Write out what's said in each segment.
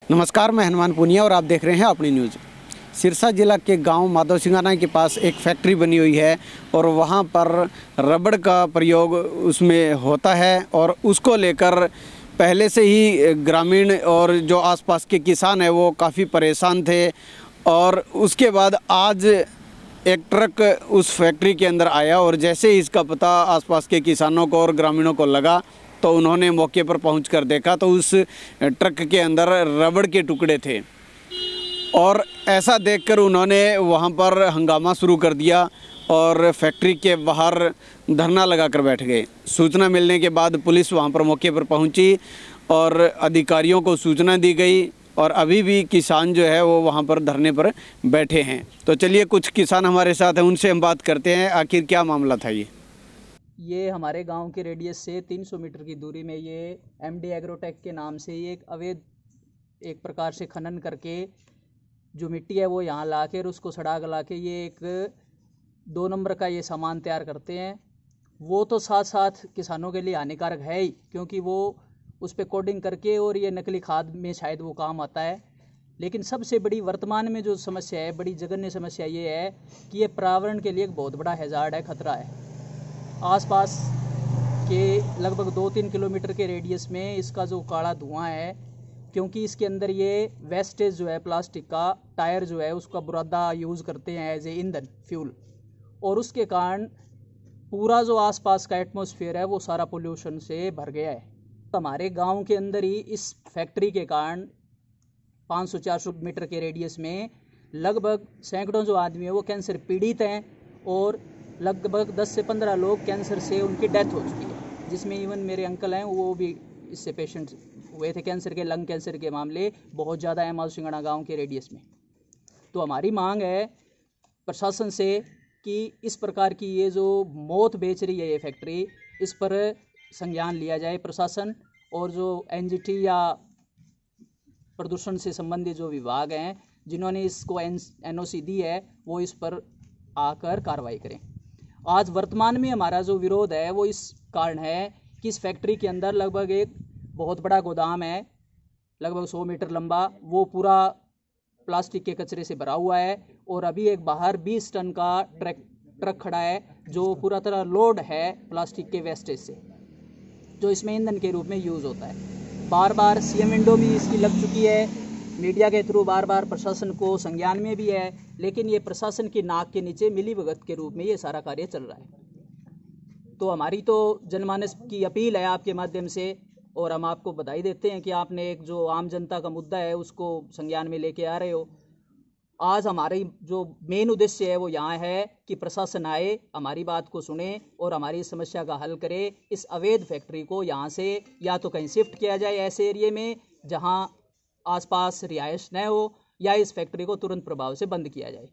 नमस्कार, मैं हनुमान पुनिया और आप देख रहे हैं अपनी न्यूज़। सिरसा जिला के गांव माधव सिंगाना के पास एक फैक्ट्री बनी हुई है और वहां पर रबड़ का प्रयोग उसमें होता है और उसको लेकर पहले से ही ग्रामीण और जो आसपास के किसान हैं वो काफ़ी परेशान थे। और उसके बाद आज एक ट्रक उस फैक्ट्री के अंदर आया और जैसे ही इसका पता आसपास के किसानों को और ग्रामीणों को लगा तो उन्होंने मौके पर पहुंचकर देखा तो उस ट्रक के अंदर रबड़ के टुकड़े थे और ऐसा देखकर उन्होंने वहां पर हंगामा शुरू कर दिया और फैक्ट्री के बाहर धरना लगाकर बैठ गए। सूचना मिलने के बाद पुलिस वहां पर मौके पर पहुंची और अधिकारियों को सूचना दी गई और अभी भी किसान जो है वो वहां पर धरने पर बैठे हैं। तो चलिए, कुछ किसान हमारे साथ हैं, उनसे हम बात करते हैं आखिर क्या मामला था। ये हमारे गांव के रेडियस से 300 मीटर की दूरी में ये एमडी एग्रोटेक के नाम से ये एक अवैध एक प्रकार से खनन करके जो मिट्टी है वो यहाँ ला के और उसको सड़ा गला के ये एक 2 नंबर का ये सामान तैयार करते हैं। वो तो साथ साथ किसानों के लिए हानिकारक है ही, क्योंकि वो उस पर कोडिंग करके और ये नकली खाद में शायद वो काम आता है। लेकिन सबसे बड़ी वर्तमान में जो समस्या है, बड़ी जघन्य समस्या ये है कि ये पर्यावरण के लिए एक बहुत बड़ा हैजार्ड है, खतरा है। आसपास के लगभग 2-3 किलोमीटर के रेडियस में इसका जो काला धुआं है, क्योंकि इसके अंदर ये वेस्टेज जो है प्लास्टिक का टायर जो है उसका बुरादा यूज़ करते हैं एज ए ईंधन फ्यूल, और उसके कारण पूरा जो आसपास का एटमॉस्फेयर है वो सारा पोल्यूशन से भर गया है। हमारे गांव के अंदर ही इस फैक्ट्री के कारण 500-400 मीटर के रेडियस में लगभग सैकड़ों जो आदमी है वो कैंसर पीड़ित हैं और लगभग 10 से 15 लोग कैंसर से उनकी डेथ हो चुकी है, जिसमें इवन मेरे अंकल हैं वो भी इससे पेशेंट हुए थे। कैंसर के, लंग कैंसर के मामले बहुत ज़्यादा है माधव सिंगाना गाँव के रेडियस में। तो हमारी मांग है प्रशासन से कि इस प्रकार की ये जो मौत बेच रही है ये फैक्ट्री, इस पर संज्ञान लिया जाए प्रशासन, और जो एनजीटी या प्रदूषण से संबंधित जो विभाग हैं जिन्होंने इसको एनओसी दी है वो इस पर आकर कार्रवाई करें। आज वर्तमान में हमारा जो विरोध है वो इस कारण है कि इस फैक्ट्री के अंदर लगभग एक बहुत बड़ा गोदाम है, लगभग 100 मीटर लंबा, वो पूरा प्लास्टिक के कचरे से भरा हुआ है और अभी एक बाहर 20 टन का ट्रक खड़ा है जो पूरा तरह लोड है प्लास्टिक के वेस्टेज से, जो इसमें ईंधन के रूप में यूज़ होता है। बार बार सीएम विंडो भी इसकी लग चुकी है, मीडिया के थ्रू बार बार प्रशासन को संज्ञान में भी है, लेकिन ये प्रशासन की नाक के नीचे मिलीभगत के रूप में ये सारा कार्य चल रहा है। तो हमारी तो जनमानस की अपील है आपके माध्यम से, और हम आपको बधाई देते हैं कि आपने एक जो आम जनता का मुद्दा है उसको संज्ञान में लेके आ रहे हो। आज हमारी जो मेन उद्देश्य है वो यहाँ है कि प्रशासन आए, हमारी बात को सुने और हमारी समस्या का हल करे। इस अवैध फैक्ट्री को यहाँ से या तो कहीं शिफ्ट किया जाए ऐसे एरिए में जहाँ आसपास रिहाइश न हो, या इस फैक्ट्री को तुरंत प्रभाव से बंद किया जाए,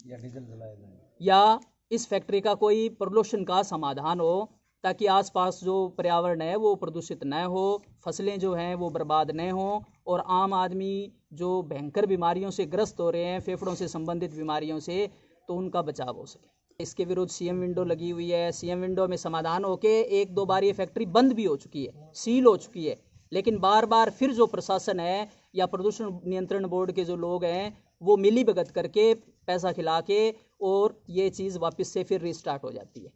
या डीजल जलाया जाए, या इस फैक्ट्री का कोई प्रदूषण का समाधान हो ताकि आसपास जो पर्यावरण है वो प्रदूषित न हो, फसलें जो हैं वो बर्बाद न हो और आम आदमी जो भयंकर बीमारियों से ग्रस्त हो रहे हैं, फेफड़ों से संबंधित बीमारियों से, तो उनका बचाव हो सके। इसके विरुद्ध सीएम विंडो लगी हुई है। सीएम विंडो में समाधान होके 1-2 बार ये फैक्ट्री बंद भी हो चुकी है, सील हो चुकी है, लेकिन बार बार फिर जो प्रशासन है या प्रदूषण नियंत्रण बोर्ड के जो लोग हैं वो मिली भगत करके पैसा खिला के और ये चीज़ वापस से फिर रिस्टार्ट हो जाती है।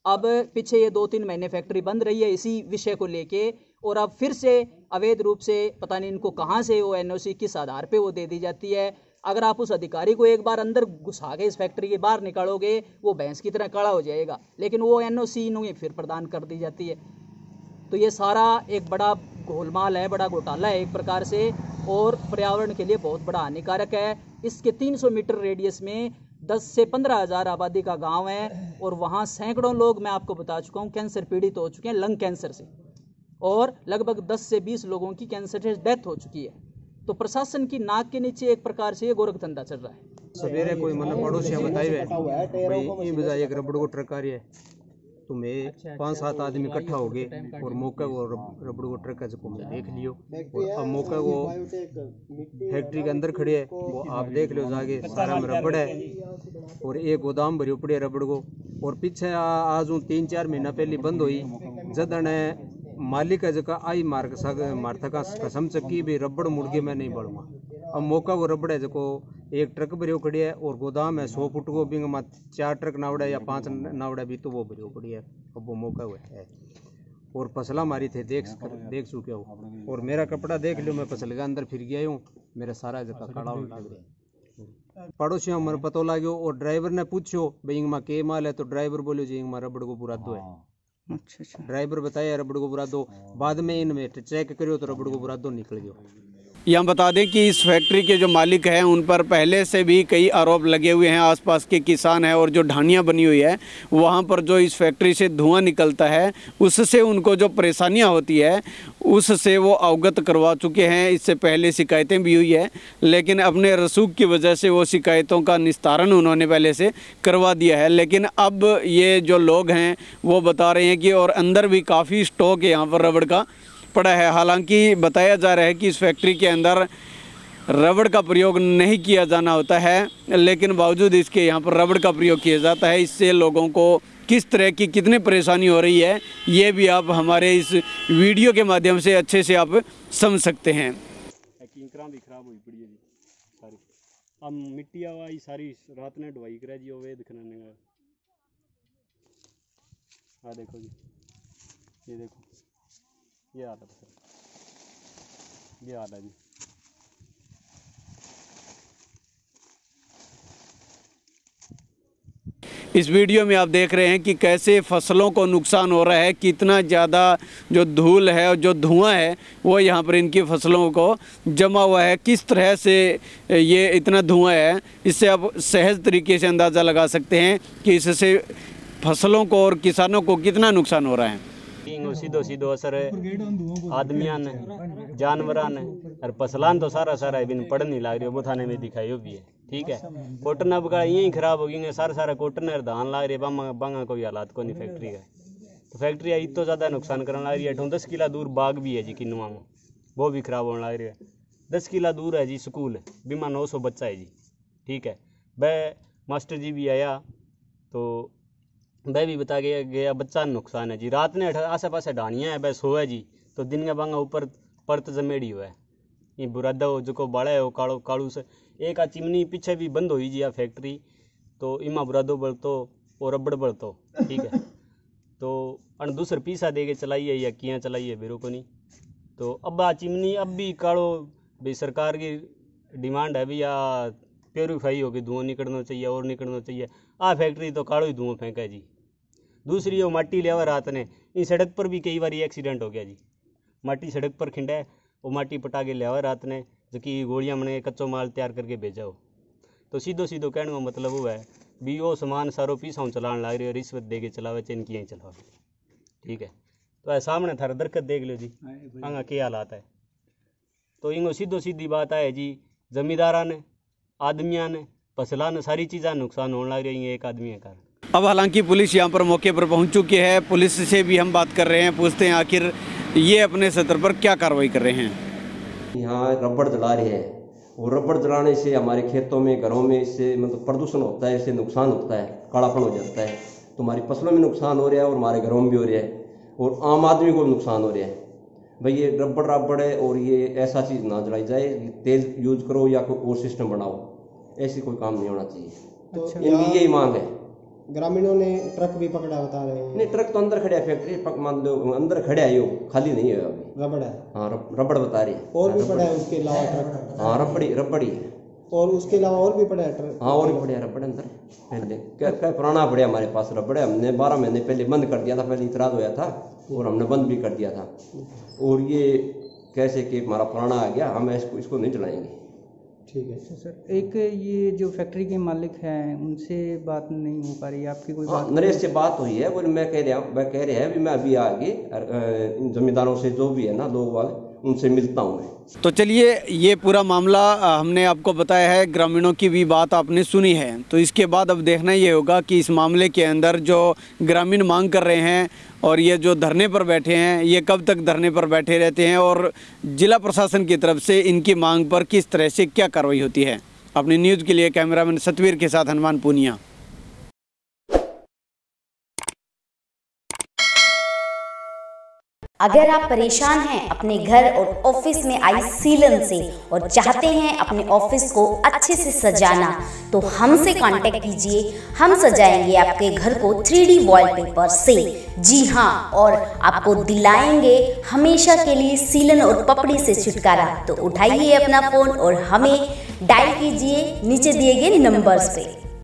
अब पीछे ये 2-3 महीने फैक्ट्री बंद रही है इसी विषय को लेके, और अब फिर से अवैध रूप से पता नहीं इनको कहाँ से वो एनओसी किस आधार पे वो दे दी जाती है। अगर आप उस अधिकारी को एक बार अंदर घुसा के इस फैक्ट्री के बाहर निकालोगे वो भैंस की तरह काला हो जाएगा, लेकिन वो एनओसी इन्हें फिर प्रदान कर दी जाती है। तो ये सारा एक बड़ा गोलमाल है, बड़ा घोटाला है एक प्रकार से, और पर्यावरण के लिए बहुत बड़ा हानिकारक है। इसके 300 मीटर रेडियस में 10 से 15 हज़ार आबादी का गांव है और वहाँ सैकड़ों लोग, मैं आपको बता चुका हूँ, कैंसर पीड़ित हो चुके हैं लंग कैंसर से, और लगभग 10 से 20 लोगों की कैंसर से डेथ हो चुकी है। तो प्रशासन की नाक के नीचे एक प्रकार से ये गोरख धंधा चल रहा है। सवेरे कोई मन पड़ोसियाँ बताए भाई ये बजाय एक रबड़ को ट्रक आ रही है, तो मैं 5-7 आदमी इकट्ठा हो गए और मौका वो रबड़ को ट्रक को मैं देख लियो, और अब मौका वो फैक्ट्री के अंदर खड़े है, वो आप देख लो जाके सारा में रबड़ है और एक गोदाम भरी पड़ी है रबड़ को। और पीछे आज 3-4 महीना पहले बंद हुई, जदन मालिक है जगह आई मार्था का कसम चक्की भी रबड़ मुड़ के मैं नहीं बढ़ूंगा। अब मौका वो रबड़ है जो एक ट्रक भरियो खड़ी है और गोदाम है 100 फुट को बिंग में 4 ट्रक नावड़ा या 5 नावड़ा भी तो वो भरियो खड़ी है। अब वो मौका हुआ है और फसला मारी थे देख चुके हो और मेरा कपड़ा देख लो, मैं फसल के अंदर फिर गया हूँ, मेरा सारा जगह खड़ा हो लग रहा। पड़ोसियों मन पतो लाग्यो और ड्राइवर ने पूछो भाई इंग में के माल है तो ड्राइवर बोलो जी इंग में रबड़ को पूरा दो है। अच्छा। ड्राइवर बताया रबड़ को पूरा दो, बाद में इनमें चेक करियो तो रबड़ को पूरा दो निकल गयो। यहाँ बता दें कि इस फैक्ट्री के जो मालिक हैं उन पर पहले से भी कई आरोप लगे हुए हैं। आसपास के किसान हैं और जो ढानियाँ बनी हुई है वहाँ पर जो इस फैक्ट्री से धुआं निकलता है उससे उनको जो परेशानियाँ होती है उससे वो अवगत करवा चुके हैं। इससे पहले शिकायतें भी हुई है, लेकिन अपने रसूख की वजह से वो शिकायतों का निस्तारण उन्होंने पहले से करवा दिया है। लेकिन अब ये जो लोग हैं वो बता रहे हैं कि और अंदर भी काफ़ी स्टॉक यहाँ पर रबड़ का पड़ा है। हालांकि बताया जा रहा है कि इस फैक्ट्री के अंदर रबड़ का प्रयोग नहीं किया जाना होता है, लेकिन बावजूद इसके यहाँ पर रबड़ का प्रयोग किया जाता है। इससे लोगों को किस तरह की कितनी परेशानी हो रही है ये भी आप हमारे इस वीडियो के माध्यम से अच्छे से आप समझ सकते हैं। भी खराब हुई पड़ी है जी सारी, अब मिट्टी आई सारी रात ने ढवाई करा जी वे दिखने का। हाँ देखो जी, ये देखो ये हाल है सर, ये हाल है जी। इस वीडियो में आप देख रहे हैं कि कैसे फसलों को नुकसान हो रहा है, कितना ज़्यादा जो धूल है और जो धुआं है वो यहाँ पर इनकी फसलों को जमा हुआ है। किस तरह से ये इतना धुआं है, इससे आप सहज तरीके से अंदाज़ा लगा सकते हैं कि इससे फसलों को और किसानों को कितना नुकसान हो रहा है। सीधो सीधो असर है आदमियां ने, जानवरां ने और फसलान तो सारा बिन पड़ नहीं लग रही वो थाने में दिखाई भी है। ठीक है, कोटन अब का यही खराब हो गई, सारा कोटन और धान लग रही है बांगा कोई हालात को नहीं फैक्ट्री का। तो फैक्ट्री इतना ज़्यादा नुकसान करने लग रही है। 10 किला दूर बाग भी है जी किन्नुआ में, वो भी खराब होने लग रही है। 10 किला दूर है जी स्कूल, बीमा 900 बच्चा है जी। ठीक है, वह मास्टर जी भी आया तो वह भी बता गया बच्चा नुकसान है जी। रात ने आसे पासे ढानियाँ है वह सो है जी, तो दिन के बांगा ऊपर परत जमेड़ी हुआ है। ये बुरादा हो जो बाड़ा है वो काड़ू से एक आ चिमनी पीछे भी बंद हुई जी आ फैक्ट्री, तो इमा बुरादो बढ़तो और रबड़ बढ़तो। ठीक है, तो अन दूसर पीसा दे के चलाई है या किया चलाई है बेरो को नहीं। तो अब आ चिमनी अब भी काड़ो भाई सरकार की डिमांड है भैया प्योरीफाई होगी, धुआं निकलना चाहिए और निकलना चाहिए। आ फैक्ट्री तो काड़ो ही धुआं फेंका जी। दूसरी वो माटी लिया रात ने, इन सड़क पर भी कई बार एक्सीडेंट हो गया जी। माटी सड़क पर खिंडा है, वो माटी पटा के लिया रात ने जो कि गोलियां मने कच्चो माल तैयार करके भेजा हो। तो सीधो कहने का मतलब वो है भी वो सामान सारो पीछा चलाने लग रही है, रिश्वत दे के चलावे चैन किया चलावे। ठीक है, तो सामने थारा दरखत देख लो जी आगा क्या हालात है। तो इंगो सीधी बात है जी, जमींदारा ने, आदमिया ने, फसला ने, सारी चीज़ा नुकसान होने लग रही है एक आदमी के कारण। अब हालांकि पुलिस यहाँ पर मौके पर पहुँच चुकी है। पुलिस से भी हम बात कर रहे हैं, पूछते हैं आखिर ये अपने स्तर पर क्या कार्रवाई कर रहे हैं। यहाँ रबड़ जला रहे हैं और रबड़ जलाने से हमारे खेतों में, घरों में इससे मतलब प्रदूषण होता है, इससे नुकसान होता है, कालापन हो जाता है। तो हमारी फसलों में नुकसान हो रहा है और हमारे घरों में भी हो रहा है और आम आदमी को भी नुकसान हो रहा है। भाई ये रबड़ है और ये ऐसा चीज़ ना जलाई जाए, तेल यूज करो या कोई और सिस्टम बनाओ, ऐसी कोई काम नहीं होना चाहिए। तो इनकी यही मांग है। ग्रामीणों ने ट्रक भी पकड़ा बता रहे हैं। नहीं, ट्रक तो अंदर खड़ा है, फैक्ट्री मान लो अंदर खड़ा है, यो खाली नहीं है अभी। रबड़ है? हाँ, रबड़ बता रही है। और भी पड़ा है उसके अलावा ट्रक? हाँ, रबड़ी है। और उसके अलावा और भी पड़ा है ट्रक? हाँ, और भी पड़ा है रबड़ अंदर पहले। क्या पुराना पड़ा हमारे पास रबड़ है, हमने 12 महीने पहले बंद कर दिया था, पहले इतराज होया था और हमने बंद भी कर दिया था। और ये कैसे कि हमारा पुराना आ गया, हम इसको नहीं चलाएंगे। ठीक है सर, एक ये जो फैक्ट्री के मालिक हैं उनसे बात नहीं हो पा रही है आपकी? कोई बात? नरेश से बात हुई है, वो मैं कह रहे हैं मैं अभी आगे इन जमींदारों से जो भी है ना लोग उनसे मिलता हूँ मैं। तो चलिए, ये पूरा मामला हमने आपको बताया है, ग्रामीणों की भी बात आपने सुनी है। तो इसके बाद अब देखना ये होगा कि इस मामले के अंदर जो ग्रामीण मांग कर रहे हैं और ये जो धरने पर बैठे हैं, ये कब तक धरने पर बैठे रहते हैं और जिला प्रशासन की तरफ से इनकी मांग पर किस तरह से क्या कार्रवाई होती है। अपनी न्यूज़ के लिए कैमरामैन सतवीर के साथ हनुमान पूनिया। अगर आप परेशान हैं अपने घर और ऑफिस में आई सीलन से और चाहते हैं अपने ऑफिस को अच्छे से सजाना, तो हमसे कांटेक्ट कीजिए। हम सजाएंगे आपके घर को 3D वॉलपेपर से। जी हाँ, और आपको दिलाएंगे हमेशा के लिए सीलन और पपड़ी से छुटकारा। तो उठाइए अपना फ़ोन और हमें डायल कीजिए नीचे दिए गए नंबर्स पे।